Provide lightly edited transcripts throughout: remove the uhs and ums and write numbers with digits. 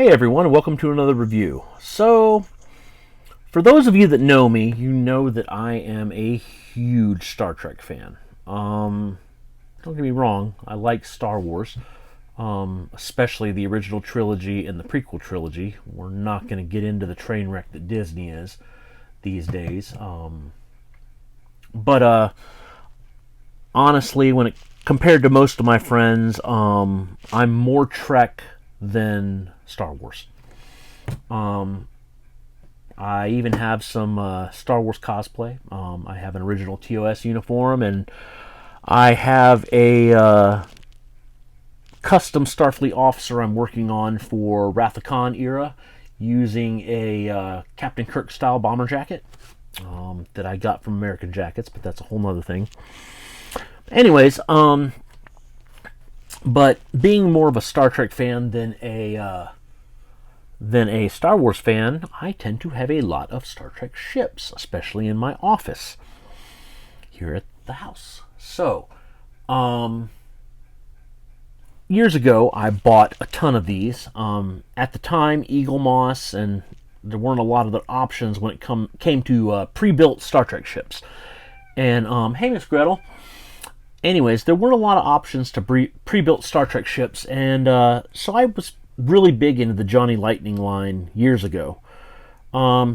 Hey everyone, welcome to another review. So, for those of you that know me, you know that I am a huge Star Trek fan. Don't get me wrong, I like Star Wars, especially the original trilogy and the prequel trilogy. We're not going to get into the train wreck that Disney is these days. But honestly, when it compared to most of my friends, I'm more Trek than Star Wars. I even have some Star Wars cosplay. I have an original TOS uniform, and I have a custom Starfleet officer I'm working on for Wrath of Khan era, using a Captain Kirk style bomber jacket that I got from American Jackets, but that's a whole nother thing. Anyways, but being more of a Star Trek fan than a Star Wars fan, I tend to have a lot of Star Trek ships, especially in my office here at the house. So, years ago, I bought a ton of these. At the time, Eagle Moss, and there weren't a lot of the options when it came to pre-built Star Trek ships. And, hey, Miss Gretel. Anyways, there weren't a lot of options to pre-built Star Trek ships, and so I was really big into the Johnny Lightning line years ago.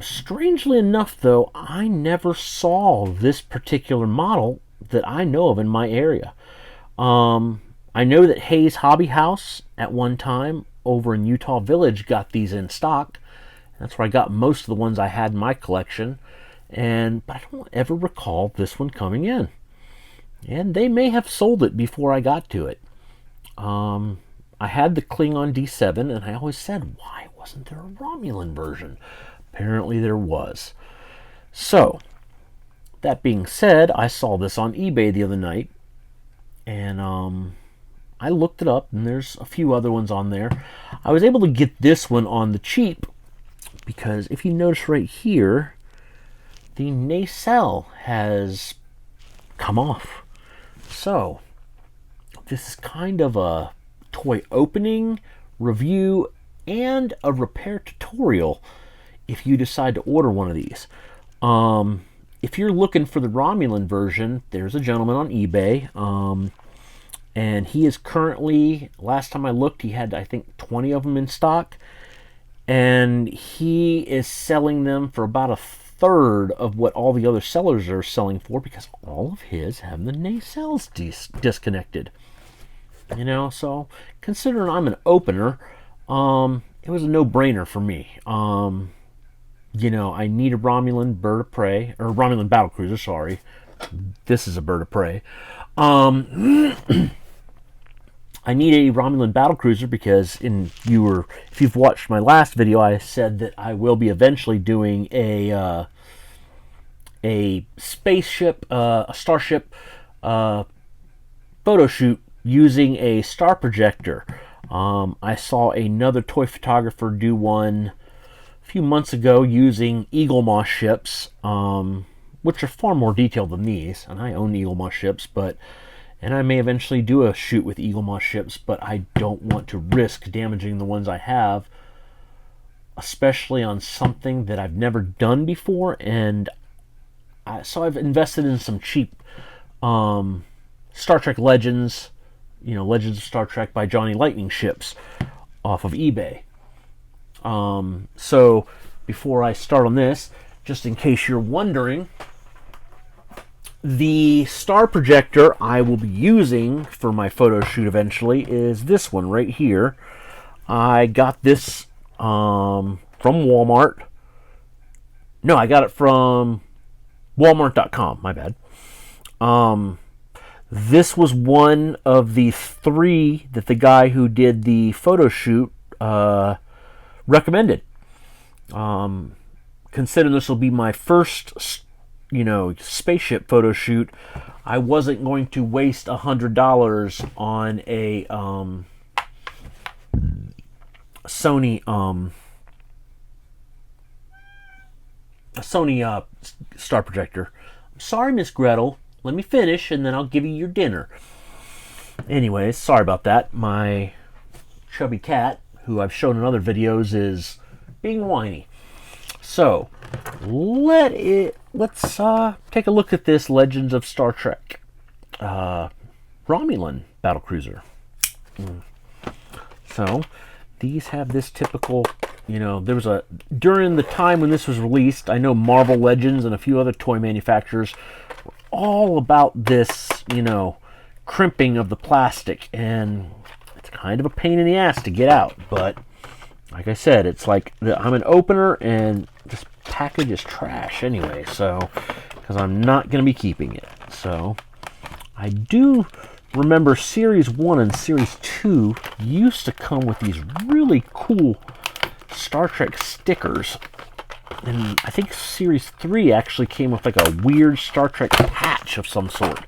Strangely enough, though, I never saw this particular model that I know of in my area. I know that Hayes Hobby House at one time over in Utah Village got these in stock. That's where I got most of the ones I had in my collection. But I don't ever recall this one coming in. And they may have sold it before I got to it. I had the Klingon D7, and I always said, why wasn't there a Romulan version? Apparently there was. So, that being said, I saw this on eBay the other night, and I looked it up, and there's a few other ones on there. I was able to get this one on the cheap, because if you notice right here, the nacelle has come off. So, this is kind of a toy opening, review, and a repair tutorial if you decide to order one of these. If you're looking for the Romulan version, there's a gentleman on eBay, and he is currently, last time I looked, he had, I think, 20 of them in stock, and he is selling them for about a third of what all the other sellers are selling for, because all of his have the nacelles disconnected. You know, so considering I'm an opener, it was a no-brainer for me. You know, I need a Romulan bird of prey, or Romulan battlecruiser, sorry. This is a bird of prey. I need a Romulan battlecruiser because if you've watched my last video, I said that I will be eventually doing a spaceship, a starship photo shoot using a star projector. I saw another toy photographer do one a few months ago using Eagle Moss ships, which are far more detailed than these, and I own Eagle Moss ships, and I may eventually do a shoot with Eagle Moss ships, but I don't want to risk damaging the ones I have, especially on something that I've never done before, and so I've invested in some cheap Star Trek Legends, Legends of Star Trek by Johnny Lightning ships off of eBay. So before I start on this, just in case you're wondering, the star projector I will be using for my photo shoot eventually is this one right here. I got this from Walmart. No, I got it from Walmart.com, my bad. This was one of the 3 that the guy who did the photo shoot recommended. Considering this will be my first, spaceship photo shoot, I wasn't going to waste $100 on a Sony star projector. I'm sorry, Miss Gretel. Let me finish, and then I'll give you your dinner. Anyways, sorry about that. My chubby cat, who I've shown in other videos, is being whiny. So let's take a look at this Legends of Star Trek Romulan battlecruiser. So these have this typical, there was during the time when this was released, I know Marvel Legends and a few other toy manufacturers were all about this, crimping of the plastic, and it's kind of a pain in the ass to get out. But like I said, it's like I'm an opener, and this package is trash anyway, so because I'm not going to be keeping it. So I do remember Series 1 and Series 2 used to come with these really cool Star Trek stickers. And I think Series 3 actually came with like a weird Star Trek patch of some sort.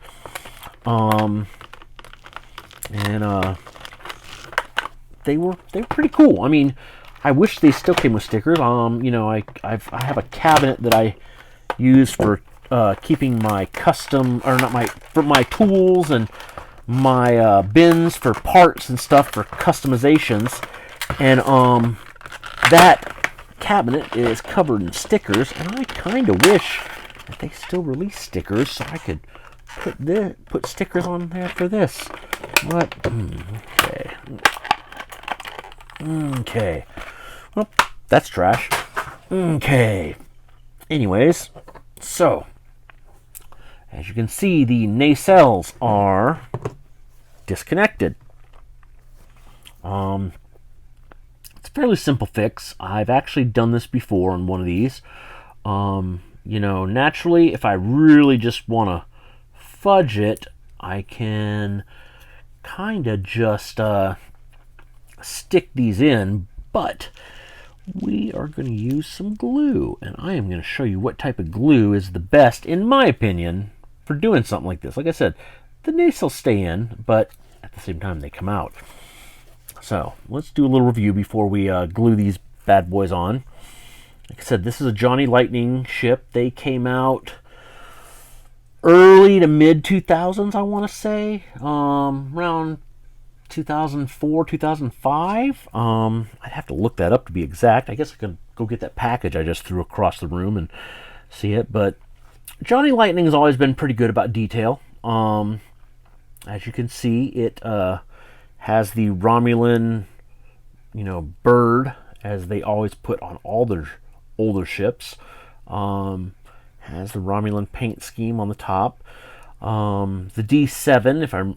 They were pretty cool. I mean, I wish they still came with stickers. I have a cabinet that I use for keeping my custom, or not for my tools and my bins for parts and stuff for customizations, and that cabinet is covered in stickers, and I kind of wish that they still release stickers so I could put stickers on there for this. But okay, well, that's trash. Okay, anyways, so as you can see, the nacelles are disconnected. It's a fairly simple fix. I've actually done this before on one of these. Naturally, if I really just want to fudge it, I can kind of just stick these in, but we are going to use some glue, and I am going to show you what type of glue is the best, in my opinion, for doing something like this. Like I said, the nacelles stay in, but at the same time they come out. So let's do a little review before we glue these bad boys on. Like I said, this is a Johnny Lightning ship. They came out early to mid 2000s, I want to say, around 2004, 2005. I'd have to look that up to be exact. I guess I could go get that package I just threw across the room and see it. But Johnny Lightning has always been pretty good about detail. As you can see, it has the Romulan, bird, as they always put on all their older ships. Has the Romulan paint scheme on the top. The D7, if I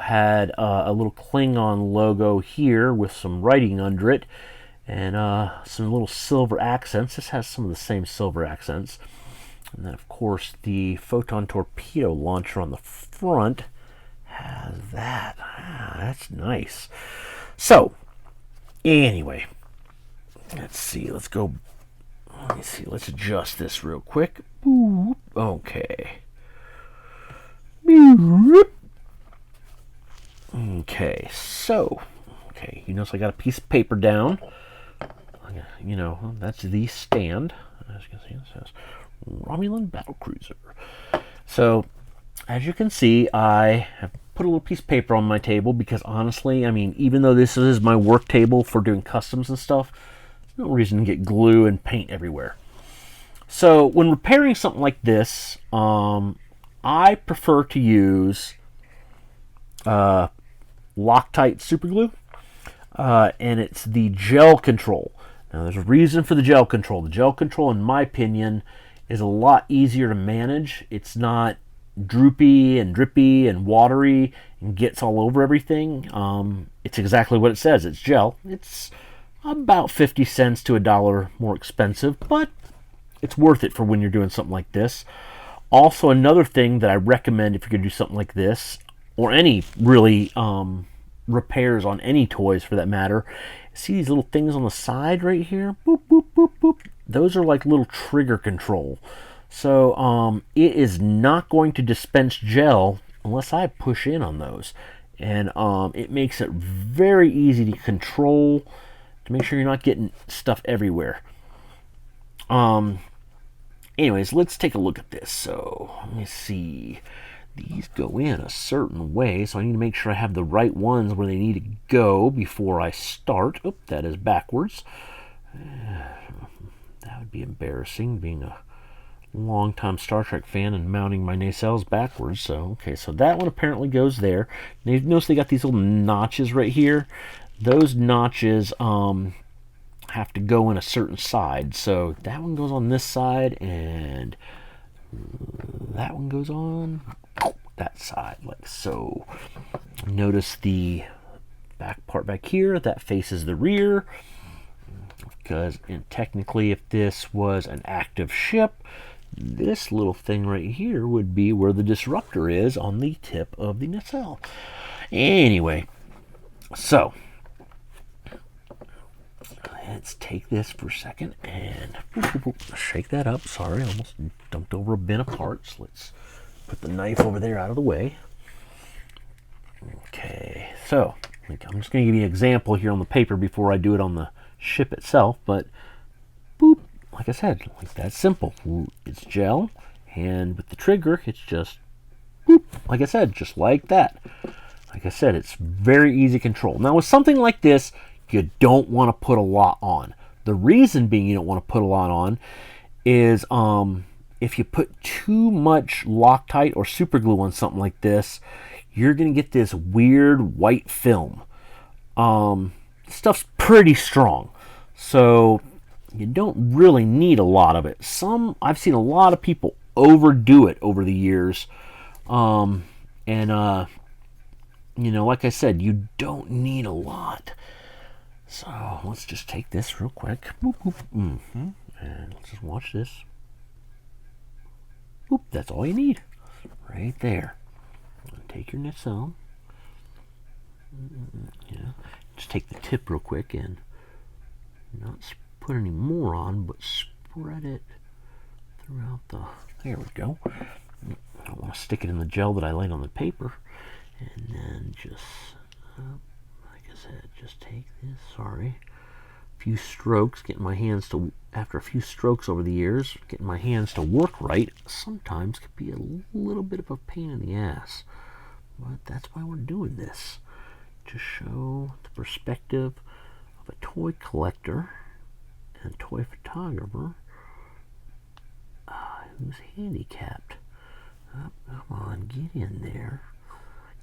had a little Klingon logo here with some writing under it, and some little silver accents. This has some of the same silver accents. And then, of course, the photon torpedo launcher on the front has that. That's nice. So, anyway, let's see. Let's adjust this real quick. Okay. Okay, so, you notice I got a piece of paper down. That's the stand. As you can see, it says Romulan Battlecruiser. So, as you can see, I have put a little piece of paper on my table because honestly, even though this is my work table for doing customs and stuff, there's no reason to get glue and paint everywhere. So, when repairing something like this, I prefer to use Loctite super glue, and it's the gel control. Now, there's a reason for the gel control. The gel control, in my opinion, is a lot easier to manage. It's not droopy and drippy and watery and gets all over everything. It's exactly what it says. It's gel. It's about 50 cents to $1 more expensive, but it's worth it for when you're doing something like this. Also, another thing that I recommend if you're going to do something like this, or any really repairs on any toys for that matter, see these little things on the side right here? Boop, boop, boop, boop. Those are like little trigger control. So it is not going to dispense gel unless I push in on those. And it makes it very easy to control, to make sure you're not getting stuff everywhere. Anyways, let's take a look at this. So, let me see. these go in a certain way, so I need to make sure I have the right ones where they need to go before I start. Oop, that is backwards. That would be embarrassing, being a long-time Star Trek fan and mounting my nacelles backwards. So, okay, so that one apparently goes there. Now, you notice they got these little notches right here. Those notches have to go in a certain side. So that one goes on this side, and that one goes on that side, like so. Notice the back part back here, that faces the rear. Because technically, if this was an active ship, this little thing right here would be where the disruptor is on the tip of the nacelle. Anyway, so let's take this for a second and shake that up. Sorry, I almost dumped over a bin of parts. Let's put the knife over there out of the way. Okay, so I'm just going to give you an example here on the paper before I do it on the ship itself, but boop, like I said, like that simple. It's gel, and with the trigger, it's just boop, like I said, just like that. Like I said, it's very easy control. Now with something like this, you don't want to put a lot on. The reason being you don't want to put a lot on is if you put too much Loctite or super glue on something like this, you're going to get this weird white film. Stuff's pretty strong, so you don't really need a lot of it. I've seen a lot of people overdo it over the years, and you know, like I said, you don't need a lot. So let's just take this real quick. Boop, boop. And let's just watch this. Boop, that's all you need. Right there. Take your nacelle. Yeah. Just take the tip real quick and not put any more on, but spread it throughout the... There we go. I want to stick it in the gel that I laid on the paper. And then just... like I said, just take this, sorry, a few strokes, getting my hands to, after a few strokes over the years, getting my hands to work right, sometimes can be a little bit of a pain in the ass. But that's why we're doing this, to show the perspective of a toy collector and a toy photographer who's handicapped. Oh, come on, get in there.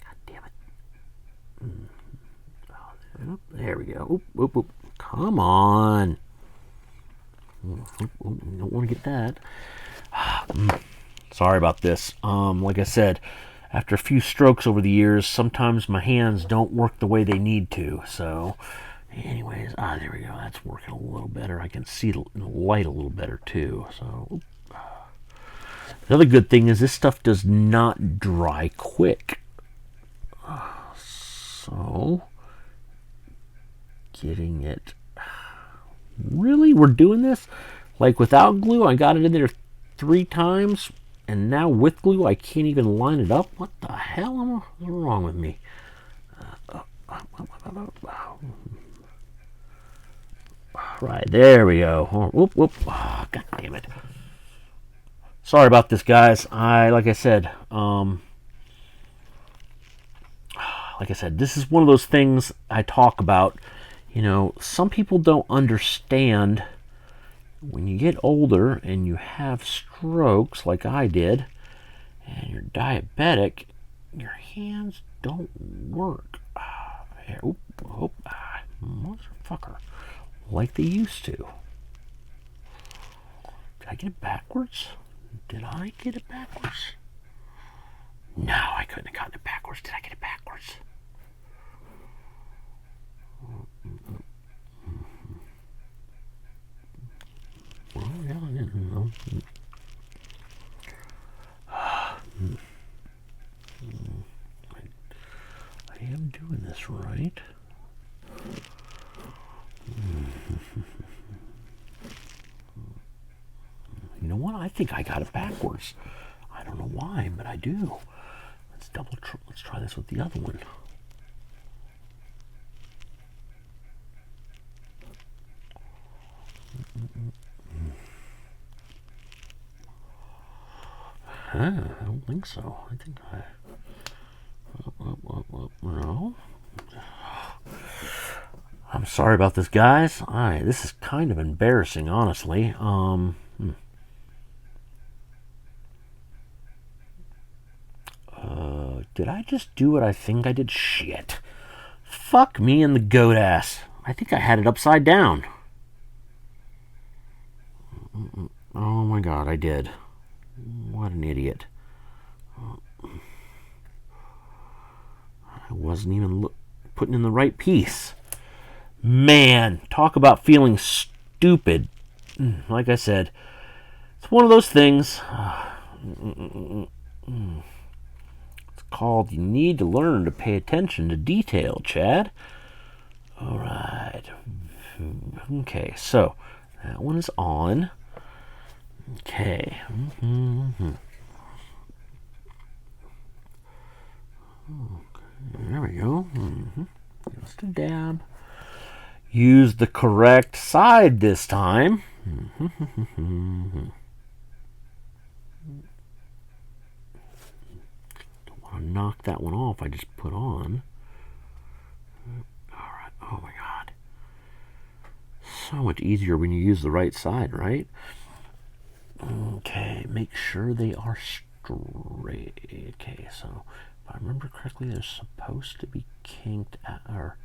God damn it. There we go. Oop, oop, oop. Come on. Oop, oop, don't want to get that. Sorry about this. Like I said, after a few strokes over the years, sometimes my hands don't work the way they need to. So, anyways, there we go. That's working a little better. I can see the light a little better too. So, oop. The other good thing is this stuff does not dry quick. So, getting it. Really? We're doing this? Like without glue, I got it in there 3 times, and now with glue, I can't even line it up? What the hell is wrong with me? Right, there we go. Oh, whoop, whoop. Oh, God damn it. Sorry about this, guys. Like I said, this is one of those things I talk about. You know, some people don't understand when you get older and you have strokes like I did, and you're diabetic, your hands don't work. Here, oop, oop, motherfucker, like they used to. Did I get it backwards? Did I get it backwards? No, I couldn't have gotten it backwards. Did I get it backwards? Well, yeah, I didn't know. I am doing this right. You know what? I think I got it backwards. I don't know why, but I do. Let's try this with the other one. I don't think so. I think no. I'm sorry about this, guys. This is kind of embarrassing, honestly. Did I just do what I think I did? Shit. Fuck me and the goat ass. I think I had it upside down. Oh my god, I did. What an idiot. I wasn't even putting in the right piece. Man, talk about feeling stupid. Like I said, it's one of those things. It's called you need to learn to pay attention to detail, Chad. Alright. Okay, so that one is on. Okay. There we go. Just a dab. Use the correct side this time. Don't want to knock that one off I just put on. Alright. Oh my god. So much easier when you use the right side, right? Okay, make sure they are straight. Okay, so if I remember correctly, they're supposed to be kinked at, or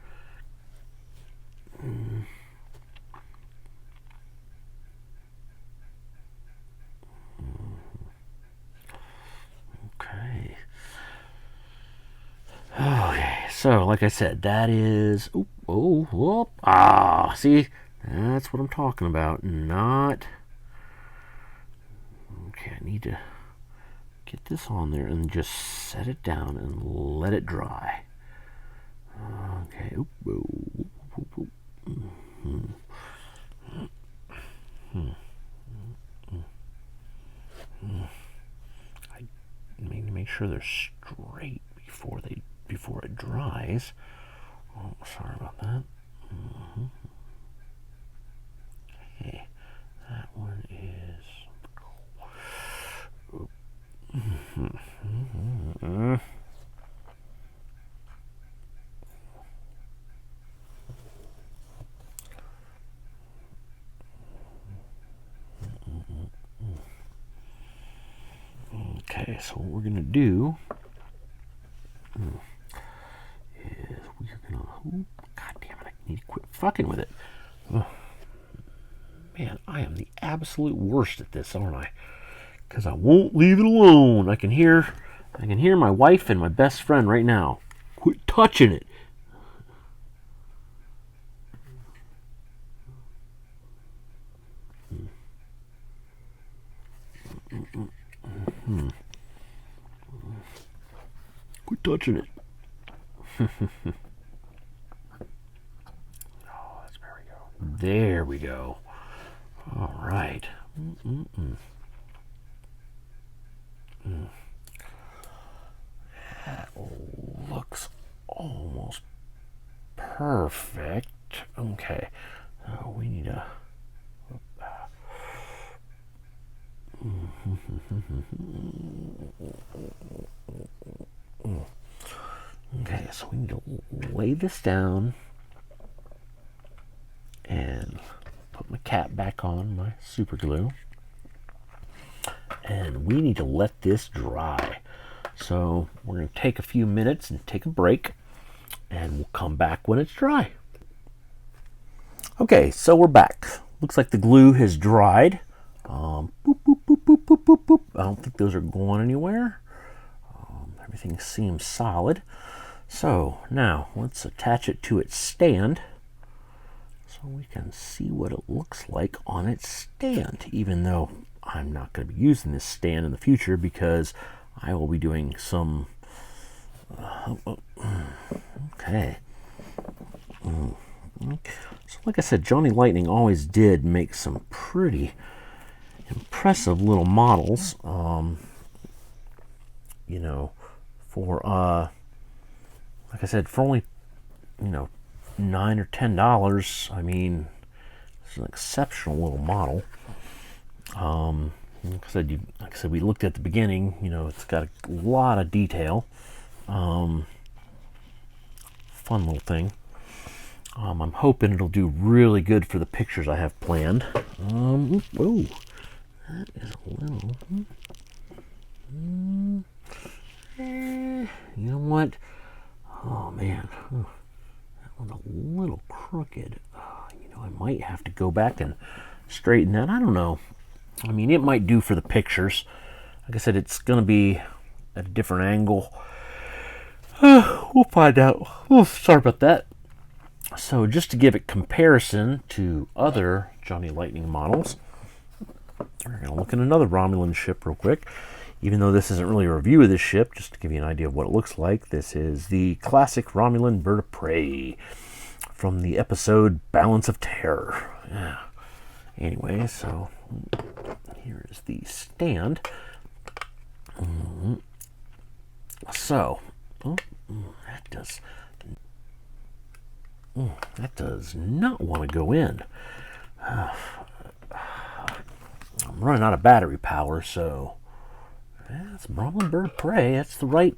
okay. Okay, so like I said, that is. See, that's what I'm talking about. Not. Okay, I need to get this on there and just set it down and let it dry. Okay. I need to make sure they're straight before it dries. Oh, sorry about that. Okay, that one is. Okay, so what we're gonna do is we're gonna. God damn it! I need to quit fucking with it. Man, I am the absolute worst at this, aren't I? Because I won't leave it alone. I can hear my wife and my best friend right now. Quit touching it. Quit touching it. Oh, that's where we go. There we go. All right. That looks almost perfect. Okay. We need a. Okay, so we need to lay this down and put my cap back on, my super glue. And we need to let this dry. So we're going to take a few minutes and take a break, and we'll come back when it's dry. Okay, so we're back. Looks like the glue has dried. Boop, boop, boop, boop, boop, boop, boop. I don't think those are going anywhere. Everything seems solid. So now let's attach it to its stand so we can see what it looks like on its stand, even though I'm not going to be using this stand in the future because I will be doing some okay. So like I said, Johnny Lightning always did make some pretty impressive little models, you know, for like I said, for only, $9 or $10, I mean, it's an exceptional little model. Like I said, we looked at the beginning. You know, it's got a lot of detail. Fun little thing. I'm hoping it'll do really good for the pictures I have planned. Whoa, that is a little. You know what? Oh man, that one's a little crooked. You know, I might have to go back and straighten that. I don't know. I mean, it might do for the pictures. Like I said, it's going to be at a different angle. We'll find out. Oh, sorry about that. So just to give it comparison to other Johnny Lightning models, we're going to look at another Romulan ship real quick. Even though this isn't really a review of this ship, just to give you an idea of what it looks like, this is the classic Romulan bird of prey from the episode Balance of Terror. Yeah. Anyway, so here is the stand. So, that does not want to go in. I'm running out of battery power, so that's Romulan bird of prey. That's the right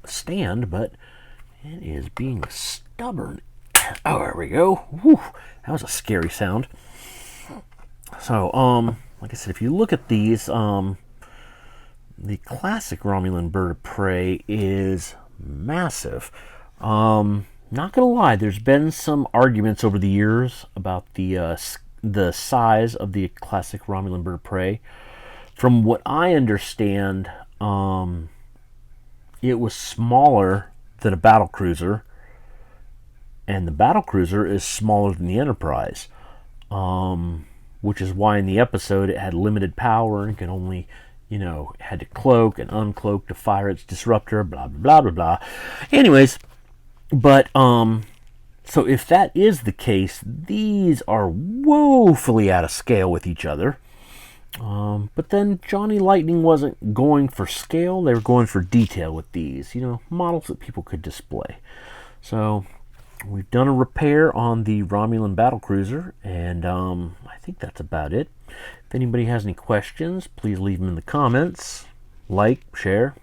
stand, but it is being stubborn. Oh, there we go. Whew, that was a scary sound. So, like I said, if you look at these, the classic Romulan bird of prey is massive. Not gonna lie, there's been some arguments over the years about the size of the classic Romulan bird of prey. From what I understand, it was smaller than a battlecruiser, and the battlecruiser is smaller than the Enterprise, which is why in the episode it had limited power and could only, you know, had to cloak and uncloak to fire its disruptor, blah blah blah blah blah. Anyways, but so if that is the case, these are woefully out of scale with each other. But then Johnny Lightning wasn't going for scale, they were going for detail with these, you know, models that people could display. So we've done a repair on the Romulan battlecruiser, and I think that's about it. If anybody has any questions, please leave them in the comments. Like, share,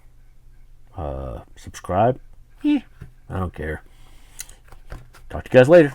subscribe. I don't care. Talk to you guys later.